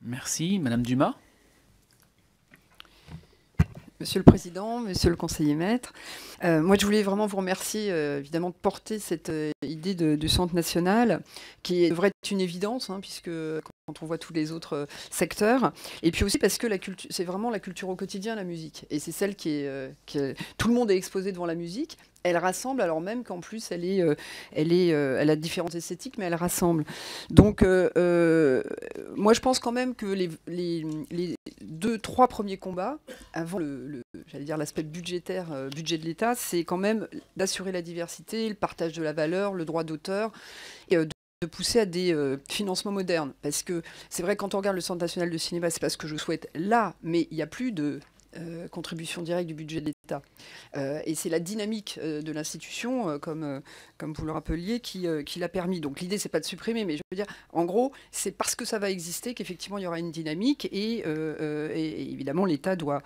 Merci. Madame Dumas. Monsieur le Président, Monsieur le Conseiller Maître, moi je voulais vraiment vous remercier évidemment de porter cette idée du Centre national qui devrait être une évidence puisque quand on voit tous les autres secteurs, et puis aussi parce que c'est vraiment la culture au quotidien, la musique, et c'est celle tout le monde est exposé devant la musique. Elle rassemble, alors même qu'en plus elle a différentes esthétiques, mais elle rassemble. Donc moi je pense quand même que les 2-3 premiers combats, avant j'allais dire l'aspect budgétaire, budget de l'État, c'est quand même d'assurer la diversité, le partage de la valeur, le droit d'auteur, et de pousser à des financements modernes. Parce que c'est vrai, quand on regarde le Centre national de cinéma, c'est pas ce que je souhaite là, mais il n'y a plus de contribution directe du budget de l'État. Et c'est la dynamique de l'institution, comme vous le rappeliez, qui l'a permis. Donc l'idée, c'est pas de supprimer, mais je veux dire, en gros, c'est parce que ça va exister qu'effectivement, il y aura une dynamique, et évidemment, l'État doit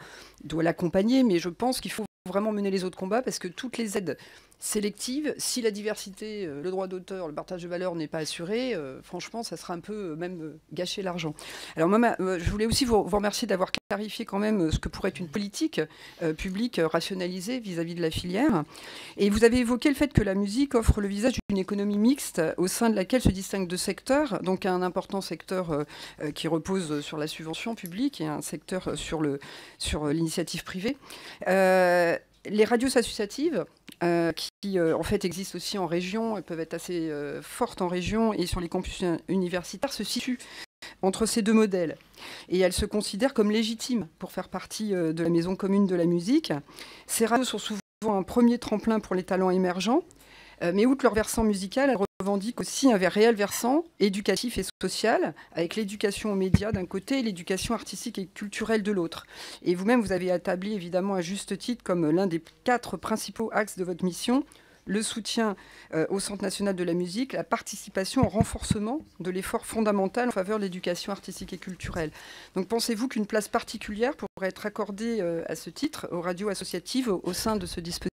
l'accompagner, mais je pense qu'il faut vraiment mener les autres combats, parce que toutes les aides sélectives, si la diversité, le droit d'auteur, le partage de valeur n'est pas assuré, franchement, ça sera un peu même gâcher l'argent. Alors moi, je voulais aussi vous remercier d'avoir clarifié quand même ce que pourrait être une politique publique rationalisée vis-à-vis de la filière. Et vous avez évoqué le fait que la musique offre le visage d'une économie mixte au sein de laquelle se distinguent deux secteurs, donc un important secteur qui repose sur la subvention publique et un secteur sur l'initiative privée. Les radios associatives, qui en fait existent aussi en région, elles peuvent être assez fortes en région et sur les campus universitaires, se situent entre ces deux modèles. Et elles se considèrent comme légitimes pour faire partie de la maison commune de la musique. Ces radios sont souvent un premier tremplin pour les talents émergents, mais outre leur versant musical, elles revendiquent aussi un réel versant éducatif et social, avec l'éducation aux médias d'un côté et l'éducation artistique et culturelle de l'autre. Et vous-même, vous avez établi évidemment à juste titre comme l'un des 4 principaux axes de votre mission le soutien au Centre national de la musique, la participation au renforcement de l'effort fondamental en faveur de l'éducation artistique et culturelle. Donc pensez-vous qu'une place particulière pourrait être accordée à ce titre aux radios associatives au sein de ce dispositif ?